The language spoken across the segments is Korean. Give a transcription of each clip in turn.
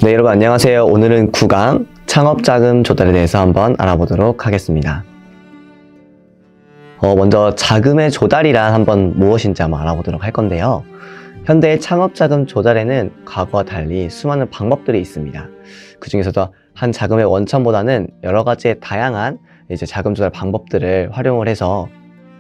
네, 여러분 안녕하세요. 오늘은 9강 창업자금 조달에 대해서 한번 알아보도록 하겠습니다. 먼저 자금의 조달이란 한번 무엇인지 한번 알아보도록 할 건데요. 현대의 창업자금 조달에는 과거와 달리 수많은 방법들이 있습니다. 그 중에서도 한 자금의 원천보다는 여러 가지의 다양한 자금 조달 방법들을 활용을 해서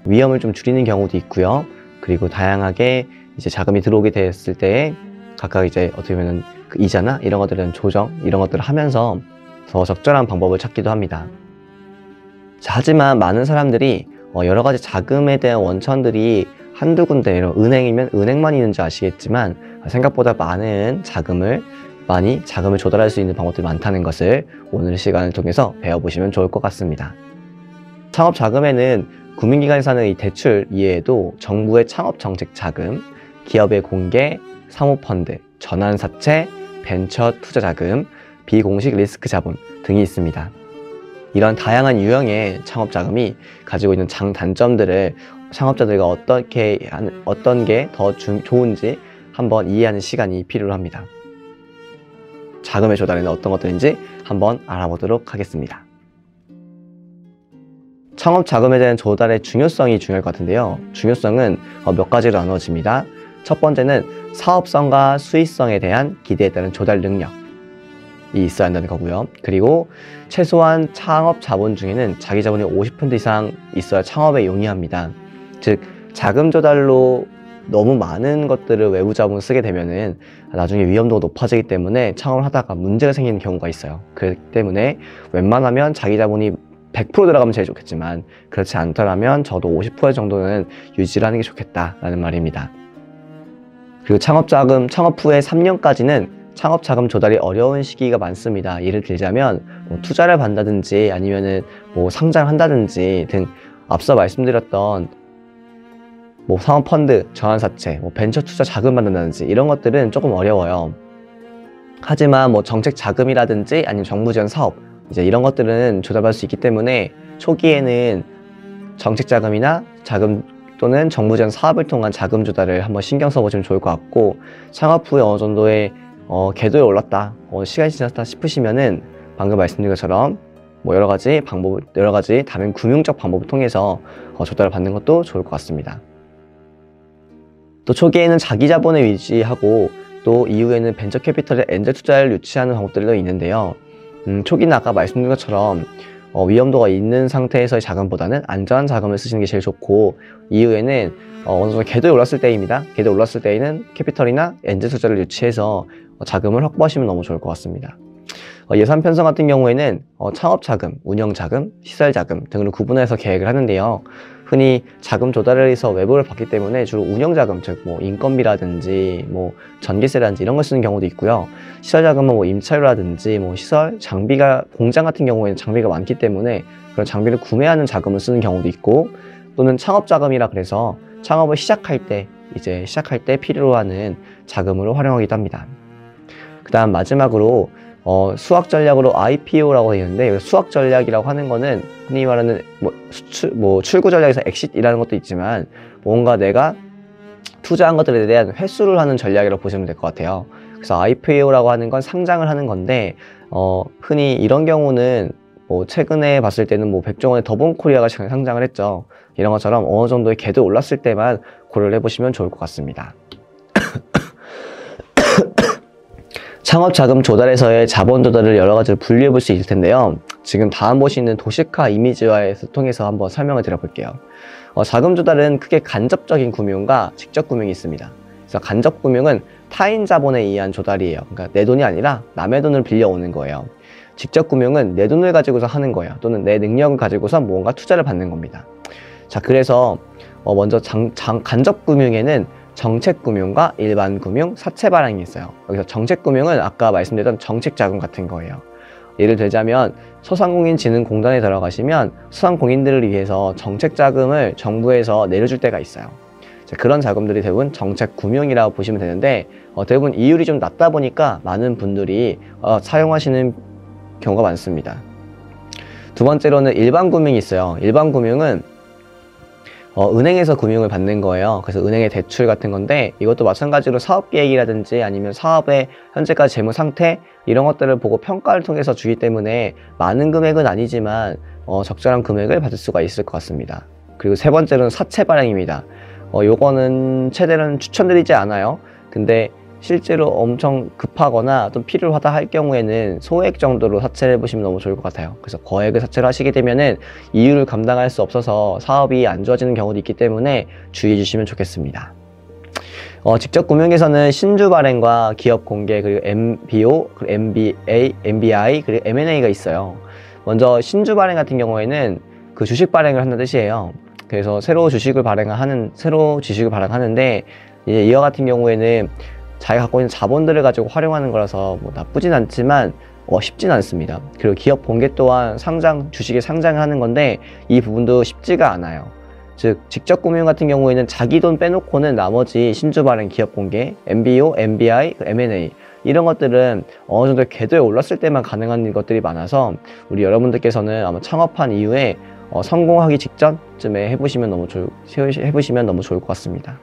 위험을 좀 줄이는 경우도 있고요. 그리고 다양하게 자금이 들어오게 됐을 때 각각 어떻게 보면 그 이자나 이런 것들은 조정 이런 것들을 하면서 더 적절한 방법을 찾기도 합니다. 하지만 많은 사람들이 여러 가지 자금에 대한 원천들이 한두 군데, 이런 은행이면 은행만 있는 줄 아시겠지만 생각보다 많은 자금을 조달할 수 있는 방법들이 많다는 것을 오늘 시간을 통해서 배워보시면 좋을 것 같습니다. 창업 자금에는 금융기관에서 하는 이 대출 이외에도 정부의 창업 정책 자금, 기업의 공개, 사모펀드, 전환사채, 벤처 투자 자금, 비공식 리스크 자본 등이 있습니다. 이런 다양한 유형의 창업 자금이 가지고 있는 장단점들을 창업자들과 어떤 게 더 좋은지 한번 이해하는 시간이 필요로 합니다. 자금의 조달에는 어떤 것들인지 한번 알아보도록 하겠습니다. 창업 자금에 대한 조달의 중요성이 중요할 것 같은데요. 중요성은 몇 가지로 나누어집니다. 첫 번째는 사업성과 수익성에 대한 기대에 따른 조달 능력이 있어야 한다는 거고요. 그리고 최소한 창업 자본 중에는 자기 자본이 50% 이상 있어야 창업에 용이합니다. 즉 자금 조달로 너무 많은 것들을 외부 자본을 쓰게 되면은 나중에 위험도가 높아지기 때문에 창업을 하다가 문제가 생기는 경우가 있어요. 그렇기 때문에 wen만하면 자기 자본이 100% 들어가면 제일 좋겠지만 그렇지 않더라면 저도 50% 정도는 유지를 하는 게 좋겠다라는 말입니다. 그리고 창업 후에 3년까지는 창업 자금 조달이 어려운 시기가 많습니다. 예를 들자면 투자를 받는다든지 아니면은 상장을 한다든지 등 앞서 말씀드렸던 사모펀드, 전환사채, 벤처 투자 자금 받는다든지 이런 것들은 조금 어려워요. 하지만 정책 자금이라든지 아니면 정부 지원 사업 이런 것들은 조달받을 수 있기 때문에 초기에는 정책 자금이나 자금 또는 정부 지원 사업을 통한 자금 조달을 한번 신경 써보시면 좋을 것 같고, 창업 후에 어느 정도의 궤도에 올랐다, 시간이 지났다 싶으시면은 방금 말씀드린 것처럼 여러 가지 다른 금융적 방법을 통해서 조달을 받는 것도 좋을 것 같습니다. 또 초기에는 자기 자본에 위치하고 또 이후에는 벤처 캐피털의 엔젤 투자를 유치하는 방법들도 있는데요. 초기는 아까 말씀드린 것처럼 위험도가 있는 상태에서의 자금보다는 안전한 자금을 쓰시는 게 제일 좋고, 이후에는 어느 정도 궤도에 올랐을 때입니다. 궤도에 올랐을 때에는 캐피털이나 엔젤 투자를 유치해서 자금을 확보하시면 너무 좋을 것 같습니다. 예산 편성 같은 경우에는 창업 자금, 운영 자금, 시설 자금 등으로 구분해서 계획을 하는데요. 흔히 자금 조달을 해서 외부를 받기 때문에 주로 운영 자금, 즉 인건비라든지 전기세라든지 이런 걸 쓰는 경우도 있고요. 시설 자금은 임차료라든지 시설, 장비가, 공장 같은 경우에는 장비가 많기 때문에 그런 장비를 구매하는 자금을 쓰는 경우도 있고, 또는 창업 자금이라 그래서 창업을 시작할 때 필요로 하는 자금으로 활용하기도 합니다. 그 다음 마지막으로 수학 전략으로 IPO라고 되어 있는데, 수학 전략이라고 하는 거는 흔히 말하는 출구 전략에서 엑싯이라는 것도 있지만 뭔가 내가 투자한 것들에 대한 회수를 하는 전략이라고 보시면 될 것 같아요. 그래서 IPO라고 하는 건 상장을 하는 건데, 흔히 이런 경우는 최근에 봤을 때는 백종원의 더본코리아가 상장을 했죠. 이런 것처럼 어느 정도의 궤도에 올랐을 때만 고려를 해보시면 좋을 것 같습니다. 창업 자금 조달에서의 자본 조달을 여러 가지로 분류해 볼 수 있을 텐데요. 지금 다음 보시는 도식화 이미지화를 통해서 한번 설명을 드려볼게요. 자금 조달은 크게 간접적인 금융과 직접 금융이 있습니다. 그래서 간접 금융은 타인 자본에 의한 조달이에요. 그러니까 내 돈이 아니라 남의 돈을 빌려오는 거예요. 직접 금융은 내 돈을 가지고서 하는 거예요. 또는 내 능력을 가지고서 무언가 투자를 받는 겁니다. 자, 그래서 먼저 간접 금융에는 정책금융과 일반금융, 사채발행이 있어요. 여기서 정책금융은 아까 말씀드렸던 정책자금 같은 거예요. 예를 들자면 소상공인진흥공단에 들어가시면 소상공인들을 위해서 정책자금을 정부에서 내려줄 때가 있어요. 자, 그런 자금들이 대부분 정책금융이라고 보시면 되는데, 대부분 이율이 좀 낮다 보니까 많은 분들이 사용하시는 경우가 많습니다. 두 번째로는 일반금융이 있어요. 일반금융은 은행에서 금융을 받는 거예요. 그래서 은행의 대출 같은 건데, 이것도 마찬가지로 사업계획이라든지 아니면 사업의 현재까지 재무 상태, 이런 것들을 보고 평가를 통해서 주기 때문에 많은 금액은 아니지만 적절한 금액을 받을 수가 있을 것 같습니다. 그리고 세 번째로는 사채 발행입니다. 요거는 최대는 추천드리지 않아요. 근데 실제로 엄청 급하거나 좀 필요하다 할 경우에는 소액 정도로 사채를 해보시면 너무 좋을 것 같아요. 그래서 거액을 사채를 하시게 되면은 이율을 감당할 수 없어서 사업이 안 좋아지는 경우도 있기 때문에 주의해 주시면 좋겠습니다. 직접 금융에서는 신주 발행과 기업 공개, 그리고 MBO, 그리고 MBI, 그리고 M&A가 있어요. 먼저 신주 발행 같은 경우에는 그 주식 발행을 한다는 뜻이에요. 그래서 새로 주식을 발행하는데 이제 이와 같은 경우에는 자기가 갖고 있는 자본들을 가지고 활용하는 거라서 뭐 나쁘진 않지만 쉽진 않습니다. 그리고 기업 공개 또한 주식에 상장을 하는 건데 이 부분도 쉽지가 않아요. 즉 직접 금융 같은 경우에는 자기 돈 빼놓고는 나머지 신주 발행, 기업 공개, MBO, MBI, M&A 이런 것들은 어느 정도 궤도에 올랐을 때만 가능한 것들이 많아서 우리 여러분들께서는 아마 창업한 이후에 성공하기 직전쯤에 해보시면 너무 좋을 것 같습니다.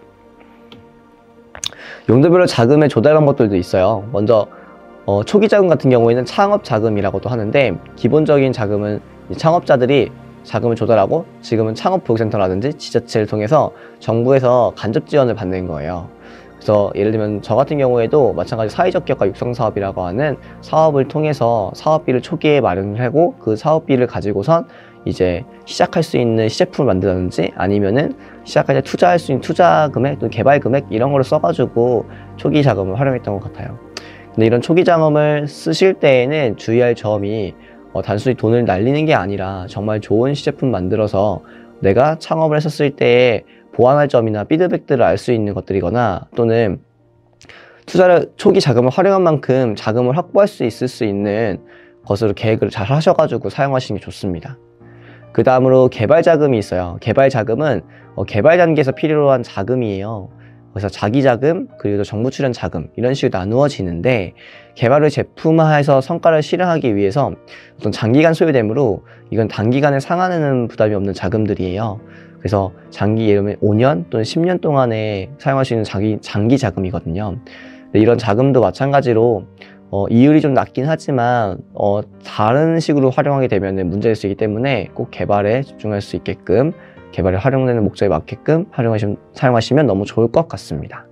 용도별로 자금의 조달 방법들도 있어요. 먼저 초기 자금 같은 경우에는 창업 자금이라고도 하는데, 기본적인 자금은 창업자들이 자금을 조달하고 지금은 창업보육센터라든지 지자체를 통해서 정부에서 간접 지원을 받는 거예요. 그래서 예를 들면 저 같은 경우에도 마찬가지 사회적 기업가 육성사업이라고 하는 사업을 통해서 사업비를 초기에 마련을 하고 그 사업비를 가지고선 이제 시작할 수 있는 시제품을 만든다든지 아니면은 시작할 때 투자할 수 있는 투자 금액 또 개발 금액 이런 거를 써가지고 초기 자금을 활용했던 것 같아요. 근데 이런 초기 자금을 쓰실 때에는 주의할 점이 단순히 돈을 날리는 게 아니라 정말 좋은 시제품 만들어서 내가 창업을 했었을 때에 보완할 점이나 피드백들을 알 수 있는 것들이거나, 또는 초기 자금을 활용한 만큼 자금을 확보할 수 있는 것으로 계획을 잘 하셔가지고 사용하시는 게 좋습니다. 그 다음으로 개발 자금이 있어요. 개발 자금은 개발 단계에서 필요한 자금이에요. 그래서 자기 자금 그리고 정부 출연 자금 이런 식으로 나누어지는데, 개발을 제품화해서 성과를 실현하기 위해서 어떤 장기간 소요되므로 이건 단기간에 상환하는 부담이 없는 자금들이에요. 그래서 예를 들면 5년 또는 10년 동안에 사용할 수 있는 장기 자금이거든요. 이런 자금도 마찬가지로 이율이 좀 낮긴 하지만 다른 식으로 활용하게 되면 문제될 수 있기 때문에 꼭 개발에 집중할 수 있게끔, 개발에 활용되는 목적에 맞게끔 사용하시면 너무 좋을 것 같습니다.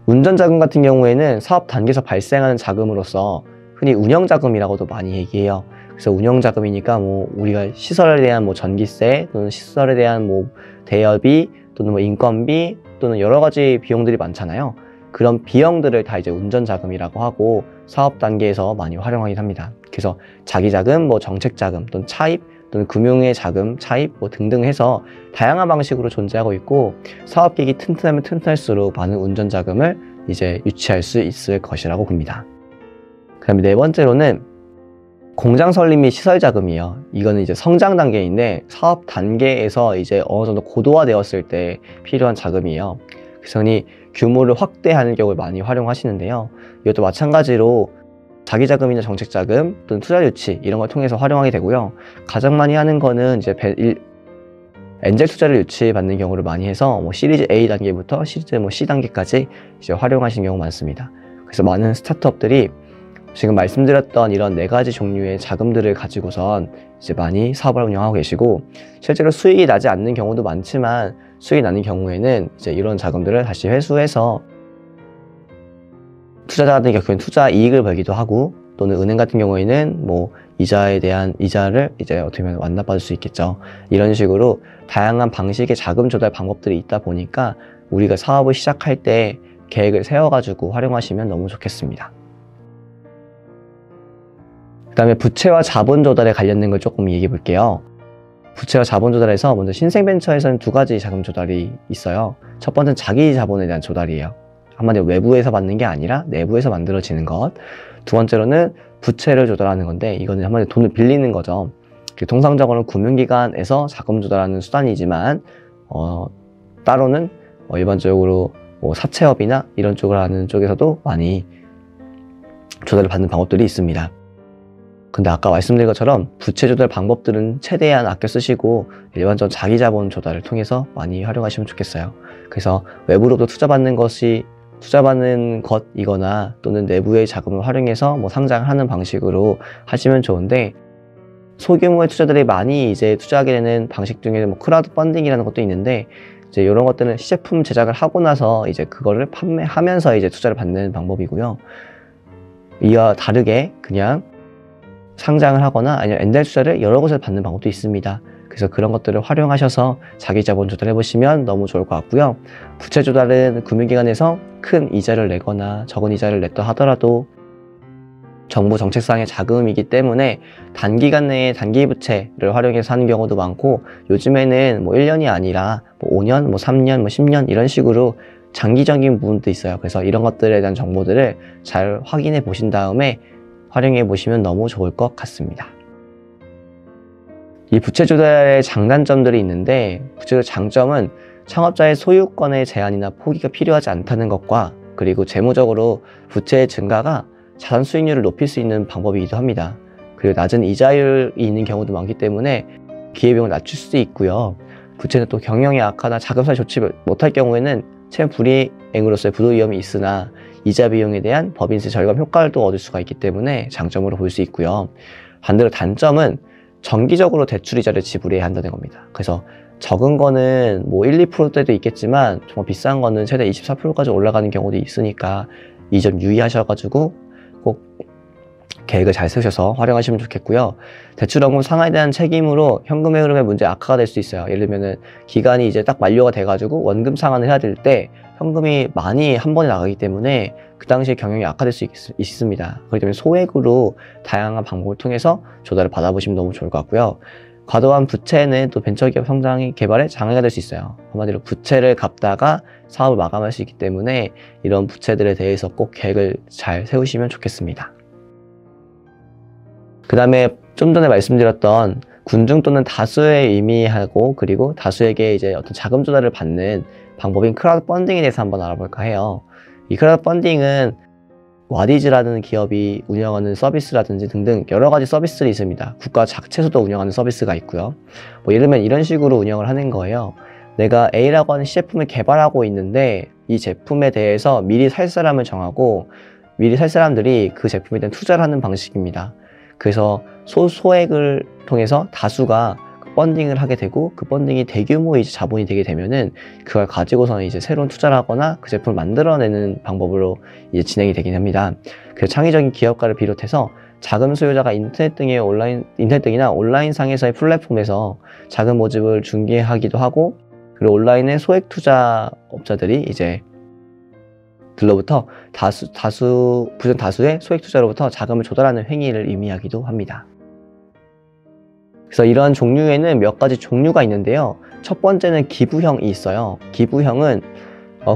운전자금 같은 경우에는 사업 단계에서 발생하는 자금으로서 흔히 운영자금이라고도 많이 얘기해요. 그래서 운영자금이니까 우리가 시설에 대한 전기세 또는 시설에 대한 대여비 또는 인건비 또는 여러 가지 비용들이 많잖아요. 그런 비용들을 다 이제 운전자금이라고 하고 사업 단계에서 많이 활용하긴 합니다. 그래서 자기자금, 정책자금 또는 차입 또는 금융의 자금, 차입 등등 해서 다양한 방식으로 존재하고 있고, 사업 계획이 튼튼하면 튼튼할수록 많은 운전자금을 이제 유치할 수 있을 것이라고 봅니다. 그 다음에 네 번째로는 공장 설립 및 시설 자금이에요. 이거는 이제 성장 단계인데 사업 단계에서 이제 어느 정도 고도화되었을 때 필요한 자금이에요. 그래서 흔히 규모를 확대하는 경우를 많이 활용하시는데요. 이것도 마찬가지로 자기자금이나 정책자금 또는 투자 유치 이런 걸 통해서 활용하게 되고요. 가장 많이 하는 거는 이제 엔젤 투자를 유치받는 경우를 많이 해서 시리즈 A 단계부터 시리즈 C 단계까지 이제 활용하시는 경우가 많습니다. 그래서 많은 스타트업들이 지금 말씀드렸던 이런 네 가지 종류의 자금들을 가지고선 이제 많이 사업을 운영하고 계시고, 실제로 수익이 나지 않는 경우도 많지만 수익이 나는 경우에는 이제 이런 자금들을 다시 회수해서 투자자 같은 경우에는 투자 이익을 벌기도 하고, 또는 은행 같은 경우에는 이자에 대한 이자를 이제 어떻게 보면 완납받을 수 있겠죠. 이런 식으로 다양한 방식의 자금 조달 방법들이 있다 보니까 우리가 사업을 시작할 때 계획을 세워가지고 활용하시면 너무 좋겠습니다. 그 다음에 부채와 자본 조달에 관련된 걸 조금 얘기해 볼게요. 부채와 자본 조달에서 먼저 신생벤처에서는 두 가지 자금 조달이 있어요. 첫 번째는 자기 자본에 대한 조달이에요. 한마디로 외부에서 받는 게 아니라 내부에서 만들어지는 것. 두 번째로는 부채를 조달하는 건데, 이거는 한마디로 돈을 빌리는 거죠. 통상적으로는 금융기관에서 자금 조달하는 수단이지만 따로는 일반적으로 사채업이나 이런 쪽을 하는 쪽에서도 많이 조달을 받는 방법들이 있습니다. 근데 아까 말씀드린 것처럼 부채 조달 방법들은 최대한 아껴 쓰시고 일반적으로 자기 자본 조달을 통해서 많이 활용하시면 좋겠어요. 그래서 외부로부터 투자받는 것이 투자받는 것이거나 또는 내부의 자금을 활용해서 뭐 상장을 하는 방식으로 하시면 좋은데, 소규모의 투자들이 많이 이제 투자하게 되는 방식 중에는 뭐 크라우드 펀딩이라는 것도 있는데, 이제 이런 것들은 시제품 제작을 하고 나서 이제 그거를 판매하면서 이제 투자를 받는 방법이고요. 이와 다르게 그냥 상장을 하거나 아니면 엔젤 투자를 여러 곳에서 받는 방법도 있습니다. 그래서 그런 것들을 활용하셔서 자기 자본 조달해 보시면 너무 좋을 것 같고요. 부채 조달은 금융기관에서 큰 이자를 내거나 적은 이자를 냈다 하더라도 정부 정책상의 자금이기 때문에 단기간 내에 단기 부채를 활용해서 하는 경우도 많고, 요즘에는 뭐 1년이 아니라 뭐 5년, 뭐 3년, 뭐 10년 이런 식으로 장기적인 부분도 있어요. 그래서 이런 것들에 대한 정보들을 잘 확인해 보신 다음에 활용해 보시면 너무 좋을 것 같습니다. 이 부채 조달의 장단점들이 있는데, 부채 조달 장점은 창업자의 소유권의 제한이나 포기가 필요하지 않다는 것과, 그리고 재무적으로 부채의 증가가 자산 수익률을 높일 수 있는 방법이기도 합니다. 그리고 낮은 이자율이 있는 경우도 많기 때문에 기회비용을 낮출 수도 있고요. 부채는 또 경영이 악화나 자금사를 좋지 못할 경우에는 채무 불이행으로서의 부도 위험이 있으나 이자 비용에 대한 법인세 절감 효과를 또 얻을 수가 있기 때문에 장점으로 볼 수 있고요. 반대로 단점은 정기적으로 대출 이자를 지불해야 한다는 겁니다. 그래서 적은 거는 뭐 1, 2%대도 있겠지만 정말 비싼 거는 최대 24%까지 올라가는 경우도 있으니까 이 점 유의하셔가지고 꼭 계획을 잘 세우셔서 활용하시면 좋겠고요. 대출원금 상환에 대한 책임으로 현금의 흐름의 문제 악화가 될 수 있어요. 예를 들면은 기간이 이제 딱 만료가 돼가지고 원금 상환을 해야 될 때 현금이 많이 한 번에 나가기 때문에 그 당시에 경영이 악화될 수 있습니다. 그렇기 때문에 소액으로 다양한 방법을 통해서 조달을 받아보시면 너무 좋을 것 같고요. 과도한 부채는 또 벤처기업 성장 개발에 장애가 될 수 있어요. 한마디로 부채를 갚다가 사업을 마감할 수 있기 때문에 이런 부채들에 대해서 꼭 계획을 잘 세우시면 좋겠습니다. 그 다음에 좀 전에 말씀드렸던 군중 또는 다수의 의미하고, 그리고 다수에게 이제 어떤 자금 조달을 받는 방법인 크라우드 펀딩에 대해서 한번 알아볼까 해요. 이 크라우드 펀딩은 와디즈라는 기업이 운영하는 서비스라든지 등등 여러 가지 서비스들이 있습니다. 국가 자체에서도 운영하는 서비스가 있고요. 뭐 예를 들면 이런 식으로 운영을 하는 거예요. 내가 A라고 하는 시제품을 개발하고 있는데 이 제품에 대해서 미리 살 사람을 정하고 미리 살 사람들이 그 제품에 대한 투자를 하는 방식입니다. 그래서 소액을 통해서 다수가 펀딩을 하게 되고, 그 펀딩이 대규모 이제 자본이 되게 되면은 그걸 가지고서는 이제 새로운 투자를 하거나 그 제품을 만들어내는 방법으로 이제 진행이 되긴 합니다. 그래서 창의적인 기업가를 비롯해서 자금 수요자가 인터넷 등이나 온라인상에서의 플랫폼에서 자금 모집을 중개하기도 하고, 그리고 온라인의 소액 투자업자들이 이제 들로부터 부정 다수의 소액 투자로부터 자금을 조달하는 행위를 의미하기도 합니다. 그래서 이러한 종류에는 몇 가지 종류가 있는데요. 첫 번째는 기부형이 있어요. 기부형은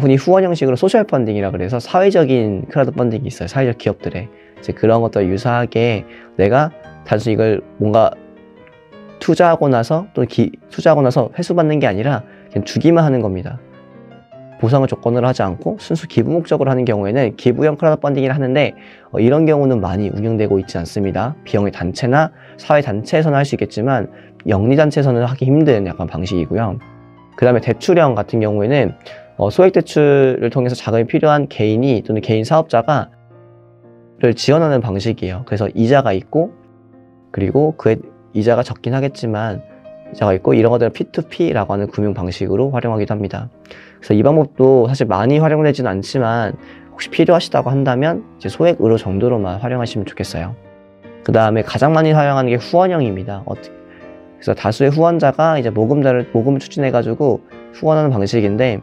흔히 후원 형식으로 소셜 펀딩이라 그래서 사회적인 크라우드 펀딩이 있어요. 사회적 기업들에. 이제 그런 것과 유사하게 내가 단순히 이걸 뭔가 투자하고 나서 회수받는 게 아니라 그냥 주기만 하는 겁니다. 보상을 조건으로 하지 않고 순수 기부 목적으로 하는 경우에는 기부형 크라우드 펀딩이라 하는데, 이런 경우는 많이 운영되고 있지 않습니다. 비영리 단체나 사회단체에서는 할 수 있겠지만 영리단체에서는 하기 힘든 약간 방식이고요. 그 다음에 대출형 같은 경우에는 소액 대출을 통해서 자금이 필요한 개인이 또는 개인 사업자가 를 지원하는 방식이에요. 그래서 이자가 있고, 그리고 그 이자가 적긴 하겠지만 이자가 있고, 이런 것들을 P2P라고 하는 금융 방식으로 활용하기도 합니다. 그래서 이 방법도 사실 많이 활용되지는 않지만 혹시 필요하시다고 한다면 이제 소액으로 정도로만 활용하시면 좋겠어요. 그 다음에 가장 많이 사용하는 게 후원형입니다. 그래서 다수의 후원자가 이제 모금을 추진해가지고 후원하는 방식인데,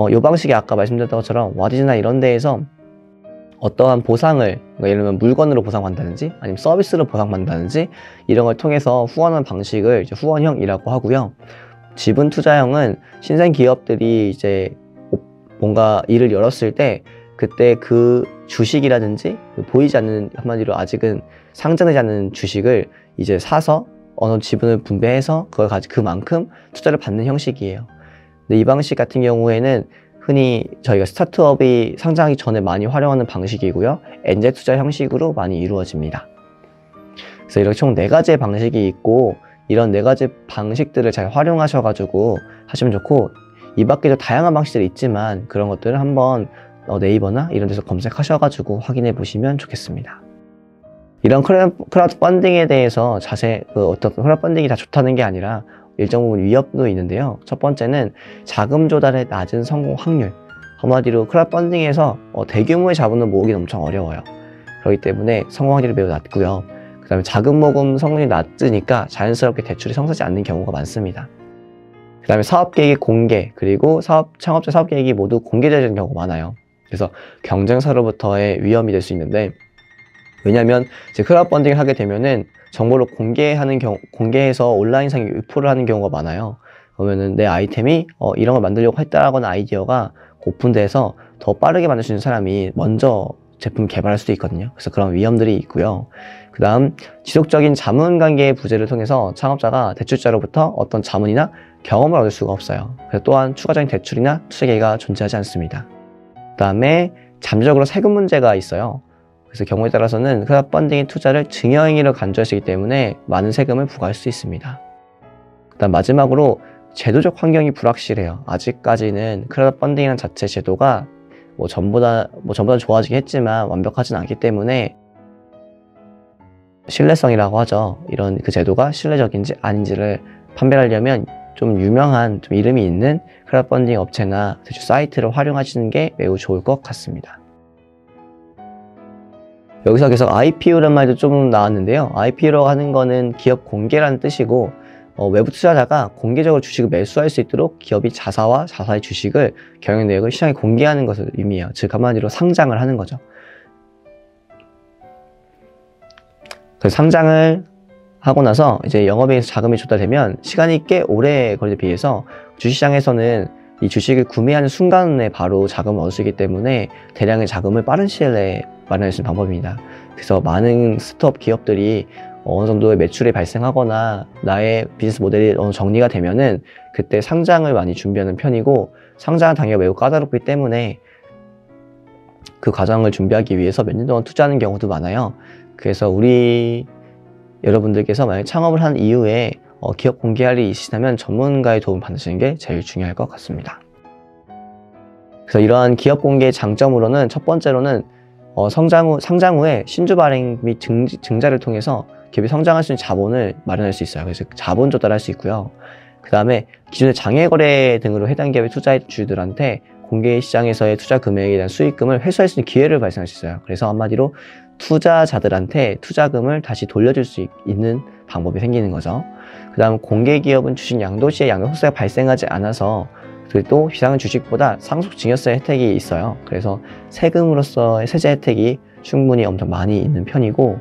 이 방식이 아까 말씀드렸던 것처럼 와디즈나 이런 데에서 어떠한 보상을, 그러니까 예를 들면 물건으로 보상받는다든지 아니면 서비스로 보상받는다든지 이런 걸 통해서 후원하는 방식을 이제 후원형이라고 하고요. 지분 투자형은 신생 기업들이 이제 뭔가 일을 열었을 때 그때 그 주식이라든지 보이지 않는, 한마디로 아직은 상장되지 않는 주식을 이제 사서 어느 지분을 분배해서 그걸 가지고 그만큼 투자를 받는 형식이에요. 근데 이 방식 같은 경우에는 흔히 저희가 스타트업이 상장하기 전에 많이 활용하는 방식이고요. 엔젤 투자 형식으로 많이 이루어집니다. 그래서 이렇게 총 4가지의 방식이 있고, 이런 4가지 방식들을 잘 활용하셔가지고 하시면 좋고, 이 밖에도 다양한 방식들이 있지만 그런 것들을 한번 네이버나 이런 데서 검색하셔가지고 확인해 보시면 좋겠습니다. 이런 크라우드 펀딩에 대해서 어떤 크라우드 펀딩이 다 좋다는 게 아니라 일정 부분 위협도 있는데요. 첫 번째는 자금 조달의 낮은 성공 확률. 한마디로 크라우드 펀딩에서 대규모의 자본을 모으기는 엄청 어려워요. 그렇기 때문에 성공 확률이 매우 낮고요. 그 다음에 자금 모금 성공이 낮으니까 자연스럽게 대출이 성사지 않는 경우가 많습니다. 그 다음에 사업 계획의 공개, 그리고 창업자 사업 계획이 모두 공개되는 경우가 많아요. 그래서 경쟁사로부터의 위험이 될 수 있는데, 왜냐면 이제 크라우드 펀딩을 하게 되면은 정보를 공개해서 온라인상에 유포를 하는 경우가 많아요. 그러면은 내 아이템이 이런 걸 만들려고 했다라거나 아이디어가 오픈돼서 더 빠르게 만들 수 있는 사람이 먼저 제품 개발할 수도 있거든요. 그래서 그런 위험들이 있고요. 그 다음 지속적인 자문 관계의 부재를 통해서 창업자가 대출자로부터 어떤 자문이나 경험을 얻을 수가 없어요. 그래서 또한 추가적인 대출이나 투자 기회가 존재하지 않습니다. 그 다음에 잠재적으로 세금 문제가 있어요. 그래서 경우에 따라서는 크라우드 펀딩의 투자를 증여행위로 간주할 수 있기 때문에 많은 세금을 부과할 수 있습니다. 그 다음 마지막으로 제도적 환경이 불확실해요. 아직까지는 크라우드 펀딩이라는 자체 제도가 전보다 좋아지긴 했지만 완벽하진 않기 때문에 신뢰성이라고 하죠. 이런 그 제도가 신뢰적인지 아닌지를 판별하려면 좀 유명한, 좀 이름이 있는 크라우드 펀딩 업체나 대출 사이트를 활용하시는 게 매우 좋을 것 같습니다. 여기서 계속 IPO란 말도 좀 나왔는데요. IPO라고 하는 거는 기업 공개라는 뜻이고, 외부 투자자가 공개적으로 주식을 매수할 수 있도록 기업이 자사와 자사의 주식을 경영 내역을 시장에 공개하는 것을 의미해요. 즉 한마디로 상장을 하는 거죠. 그래서 상장을 하고 나서 이제 영업에서 자금이 조달되면 시간이 꽤 오래 걸리에 비해서 주식시장에서는 이 주식을 구매하는 순간에 바로 자금을 얻을 수 있기 때문에 대량의 자금을 빠른 시일 내에 마련할 수 있는 방법입니다. 그래서 많은 스타트업 기업들이 어느 정도의 매출이 발생하거나 나의 비즈니스 모델이 어느 정리가 되면은 그때 상장을 많이 준비하는 편이고, 상장 단계가 매우 까다롭기 때문에 그 과정을 준비하기 위해서 몇 년 동안 투자하는 경우도 많아요. 그래서 우리 여러분들께서 만약 창업을 한 이후에 기업 공개할 일이 있으시다면 전문가의 도움 받으시는 게 제일 중요할 것 같습니다. 그래서 이러한 기업 공개의 장점으로는 첫 번째로는 상장 후에 신주 발행 및 증자를 통해서 기업이 성장할 수 있는 자본을 마련할 수 있어요. 그래서 자본 조달할 수 있고요. 그 다음에 기존의 장외거래 등으로 해당 기업의 투자해 주주들한테 공개 시장에서의 투자 금액에 대한 수익금을 회수할 수 있는 기회를 발생할 수 있어요. 그래서 한마디로 투자자들한테 투자금을 다시 돌려줄 수 있는 방법이 생기는 거죠. 그 다음 공개 기업은 주식 양도시에 양도소득세가 발생하지 않아서, 그리고 또 비상한 주식보다 상속 증여세 혜택이 있어요. 그래서 세금으로서의 세제 혜택이 충분히 엄청 많이 있는 편이고,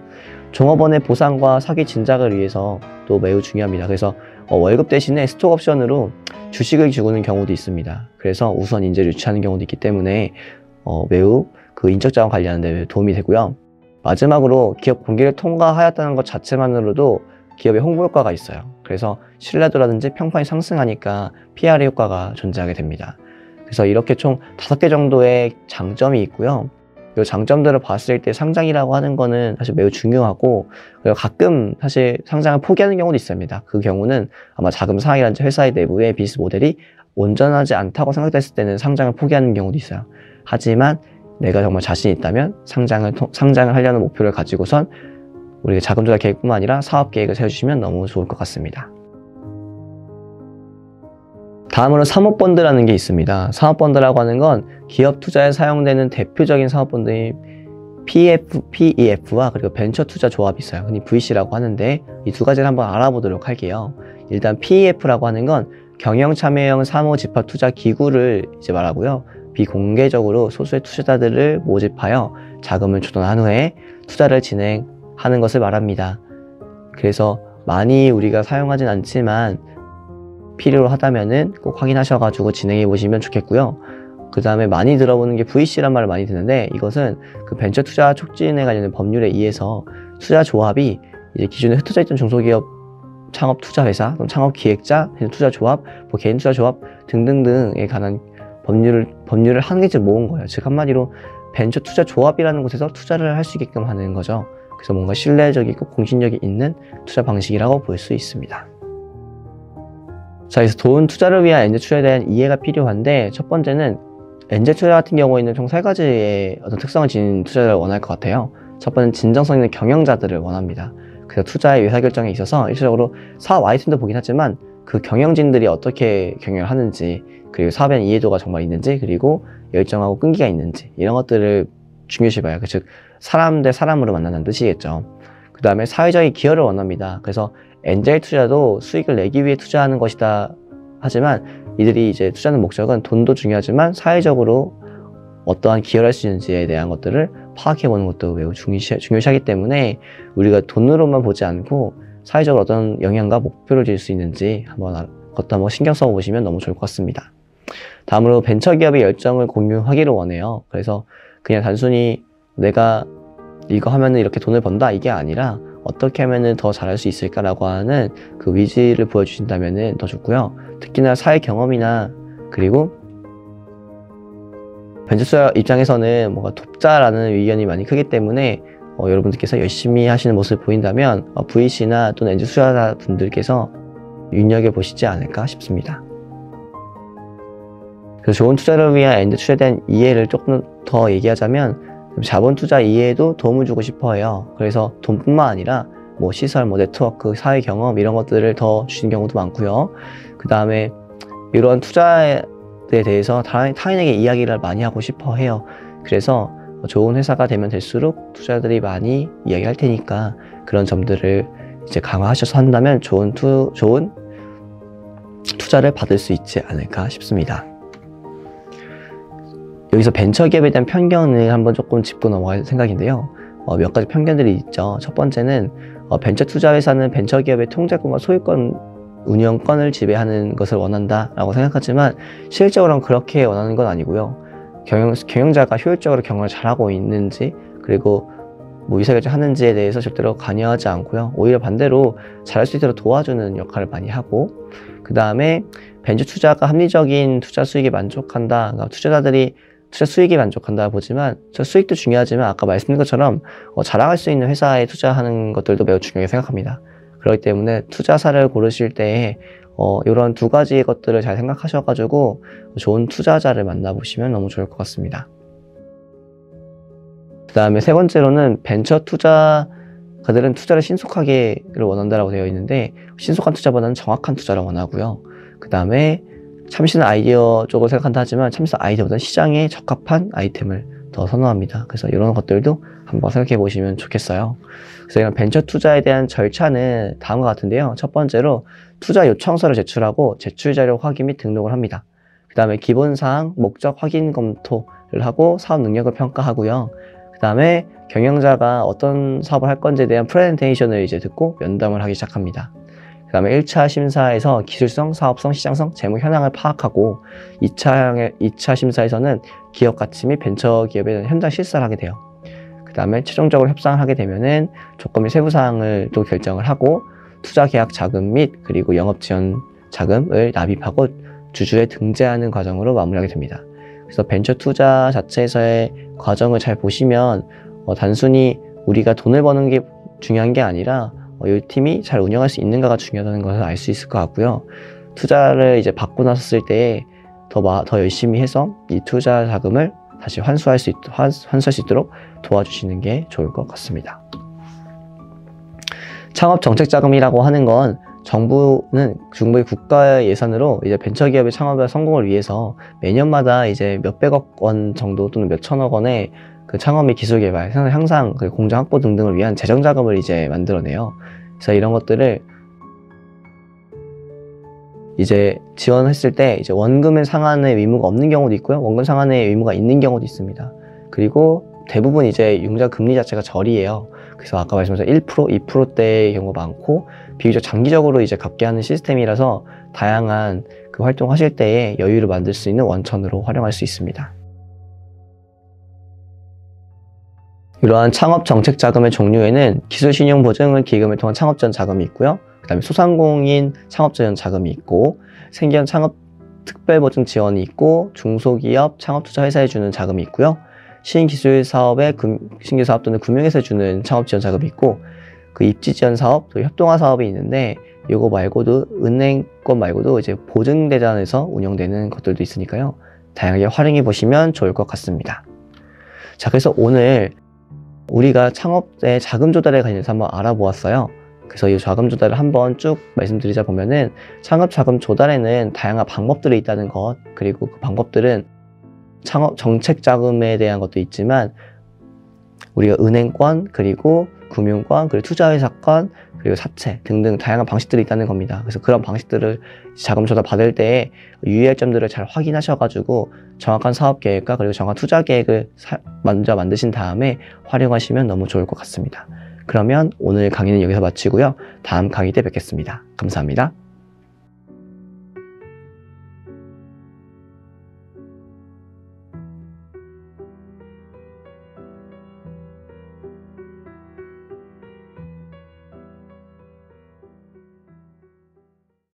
종업원의 보상과 사기 진작을 위해서 또 매우 중요합니다. 그래서 월급 대신에 스톡 옵션으로 주식을 주는 경우도 있습니다. 그래서 우수한 인재를 유치하는 경우도 있기 때문에 매우 그 인적 자원 관리하는 데 도움이 되고요. 마지막으로 기업 공개를 통과하였다는 것 자체만으로도 기업의 홍보 효과가 있어요. 그래서 신뢰도라든지 평판이 상승하니까 PR의 효과가 존재하게 됩니다. 그래서 이렇게 총 5개 정도의 장점이 있고요. 이 장점들을 봤을 때 상장이라고 하는 거는 사실 매우 중요하고, 그리고 가끔 사실 상장을 포기하는 경우도 있습니다. 그 경우는 아마 자금 상황이라든지 회사의 내부의 비즈니스 모델이 온전하지 않다고 생각됐을 때는 상장을 포기하는 경우도 있어요. 하지만 내가 정말 자신이 있다면 상장을 하려는 목표를 가지고선 우리가 자금 조달 계획뿐만 아니라 사업 계획을 세워주시면 너무 좋을 것 같습니다. 다음으로 사모펀드라는 게 있습니다. 사모펀드라고 하는 건 기업 투자에 사용되는 대표적인 사모펀드인 PEF와 그리고 벤처 투자 조합이 있어요. 흔히 VC라고 하는데 이 두 가지를 한번 알아보도록 할게요. 일단 PEF라고 하는 건 경영 참여형 사모 집합 투자 기구를 이제 말하고요. 비공개적으로 소수의 투자자들을 모집하여 자금을 조달한 후에 투자를 진행하는 것을 말합니다. 그래서 많이 우리가 사용하진 않지만 필요로 하다면은 꼭 확인하셔가지고 진행해 보시면 좋겠고요. 그 다음에 많이 들어보는 게 VC란 말을 많이 듣는데, 이것은 그 벤처 투자 촉진에 관련된 법률에 의해서 투자 조합이 이제 기존에 흩어져 있던 중소기업 창업 투자 회사, 창업 기획자, 투자 조합, 개인 투자 조합 등등등에 관한 법률을 한 개쯤 모은 거예요. 즉 한마디로 벤처 투자 조합이라는 곳에서 투자를 할 수 있게끔 하는 거죠. 그래서 뭔가 신뢰적이고 공신력이 있는 투자 방식이라고 볼 수 있습니다. 자, 그래서 돈 투자를 위한 엔젤 투자에 대한 이해가 필요한데, 첫 번째는 엔젤 투자 같은 경우에는 총 3가지의 어떤 특성을 지닌 투자자를 원할 것 같아요. 첫 번째는 진정성 있는 경영자들을 원합니다. 그래서 투자의 의사결정에 있어서 일차적으로 사업 아이템도 보긴 하지만 그 경영진들이 어떻게 경영을 하는지, 그리고 사업에 대한 이해도가 정말 있는지, 그리고 열정하고 끈기가 있는지, 이런 것들을 중요시 봐요. 즉 사람 대 사람으로 만난다는 뜻이겠죠. 그 다음에 사회적인 기여를 원합니다. 그래서 엔젤 투자도 수익을 내기 위해 투자하는 것이다 하지만 이들이 이제 투자하는 목적은 돈도 중요하지만 사회적으로 어떠한 기여를 할 수 있는지에 대한 것들을 파악해보는 것도 매우 중요시하기 때문에 우리가 돈으로만 보지 않고 사회적으로 어떤 영향과 목표를 줄 수 있는지 그것도 한번 신경 써보시면 너무 좋을 것 같습니다. 다음으로 벤처기업의 열정을 공유하기를 원해요. 그래서 그냥 단순히 내가 이거 하면은 이렇게 돈을 번다 이게 아니라 어떻게 하면은 더 잘할 수 있을까라고 하는 그 위지를 보여주신다면은 더 좋고요. 특히나 사회 경험이나 그리고 벤처 입장에서는 뭔가 돕자라는 의견이 많이 크기 때문에 여러분들께서 열심히 하시는 모습을 보인다면 VC나 또는 엔젤 투자자 분들께서 눈여겨보시지 않을까 싶습니다. 그래서 좋은 투자를 위한 엔젤 투자에 대한 이해를 조금 더 얘기하자면 자본 투자 이해에도 도움을 주고 싶어 해요. 그래서 돈뿐만 아니라 뭐 시설, 뭐 네트워크, 사회 경험 이런 것들을 더 주시는 경우도 많고요. 그 다음에 이런 투자에 대해서 타인에게 이야기를 많이 하고 싶어 해요. 그래서 좋은 회사가 되면 될수록 투자자들이 많이 이야기할 테니까 그런 점들을 이제 강화하셔서 한다면 좋은 투자를 받을 수 있지 않을까 싶습니다. 여기서 벤처기업에 대한 편견을 한번 조금 짚고 넘어갈 생각인데요. 몇 가지 편견들이 있죠. 첫 번째는 벤처 투자 회사는 벤처기업의 통제권과 소유권, 운영권을 지배하는 것을 원한다 라고 생각하지만 실질적으로는 그렇게 원하는 건 아니고요. 경영자가 효율적으로 경영을 잘하고 있는지, 그리고 뭐 의사결정 하는지에 대해서 절대로 관여하지 않고요. 오히려 반대로 잘할 수 있도록 도와주는 역할을 많이 하고, 그 다음에 벤처 투자가 합리적인 투자 수익에 만족한다. 그러니까 투자자들이 투자 수익에 만족한다 보지만 저 수익도 중요하지만 아까 말씀드린 것처럼 자랑할 수 있는 회사에 투자하는 것들도 매우 중요하게 생각합니다. 그렇기 때문에 투자사를 고르실 때 이런 두 가지 것들을 잘 생각하셔가지고 좋은 투자자를 만나보시면 너무 좋을 것 같습니다. 그 다음에 세 번째로는 벤처 투자가들은 투자를 신속하게를 원한다고 되어 있는데 신속한 투자보다는 정확한 투자를 원하고요. 그 다음에 참신한 아이디어 쪽을 생각한다 하지만 참신한 아이디어보다는 시장에 적합한 아이템을 더 선호합니다. 그래서 이런 것들도 한번 생각해 보시면 좋겠어요. 그래서 이런 벤처 투자에 대한 절차는 다음과 같은데요. 첫 번째로 투자 요청서를 제출하고 제출 자료 확인 및 등록을 합니다. 그 다음에 기본사항, 목적 확인 검토를 하고 사업 능력을 평가하고요. 그 다음에 경영자가 어떤 사업을 할 건지에 대한 프레젠테이션을 이제 듣고 면담을 하기 시작합니다. 그 다음에 1차 심사에서 기술성, 사업성, 시장성, 재무 현황을 파악하고 2차 심사에서는 기업 가치 및 벤처 기업에 대한 현장 실사를 하게 돼요. 그 다음에 최종적으로 협상을 하게 되면은 조건 및 세부 사항을 또 결정을 하고 투자 계약 자금 및 그리고 영업 지원 자금을 납입하고 주주에 등재하는 과정으로 마무리하게 됩니다. 그래서 벤처 투자 자체에서의 과정을 잘 보시면 단순히 우리가 돈을 버는 게 중요한 게 아니라 이 팀이 잘 운영할 수 있는가가 중요하다는 것을 알 수 있을 것 같고요. 투자를 이제 받고 나섰을 때 더 열심히 해서 이 투자 자금을 다시 환수할 수 있도록 도와주시는 게 좋을 것 같습니다. 창업 정책 자금이라고 하는 건 정부의 국가 예산으로 이제 벤처기업의 창업의 성공을 위해서 매년마다 이제 몇백억 원 정도 또는 몇천억 원의 그 창업 및 기술 개발, 향상, 공장 확보 등등을 위한 재정 자금을 이제 만들어내요. 그래서 이런 것들을 이제 지원했을 때 이제 원금을 상환의 의무가 없는 경우도 있고요. 원금 상환의 의무가 있는 경우도 있습니다. 그리고 대부분 이제 융자 금리 자체가 저리예요. 그래서 아까 말씀드린 1%, 2%대의 경우가 많고 비교적 장기적으로 이제 갚게 하는 시스템이라서 다양한 그 활동하실 때에 여유를 만들 수 있는 원천으로 활용할 수 있습니다. 이러한 창업 정책 자금의 종류에는 기술신용보증을 기금을 통한 창업지원 자금이 있고요. 그 다음에 소상공인 창업지원 자금이 있고 생계형 창업 특별보증 지원이 있고 중소기업 창업투자회사에 주는 자금이 있고요. 신기술 사업 또는 금융회사에 주는 창업지원 자금이 있고 그 입지지원 사업, 또 협동화 사업이 있는데 이거 말고도 은행권 말고도 이제 보증대잔에서 운영되는 것들도 있으니까요. 다양하게 활용해 보시면 좋을 것 같습니다. 자, 그래서 오늘 우리가 창업의 자금 조달에 관해서 한번 알아보았어요. 그래서 이 자금 조달을 한번 쭉 말씀드리자 보면은 창업 자금 조달에는 다양한 방법들이 있다는 것, 그리고 그 방법들은 창업 정책 자금에 대한 것도 있지만 우리가 은행권, 그리고 금융권, 그리고 투자회사권, 그리고 사채 등등 다양한 방식들이 있다는 겁니다. 그래서 그런 방식들을 자금 조달 받을 때 유의할 점들을 잘 확인하셔가지고 정확한 사업 계획과 그리고 정확한 투자 계획을 먼저 만드신 다음에 활용하시면 너무 좋을 것 같습니다. 그러면 오늘 강의는 여기서 마치고요. 다음 강의 때 뵙겠습니다. 감사합니다.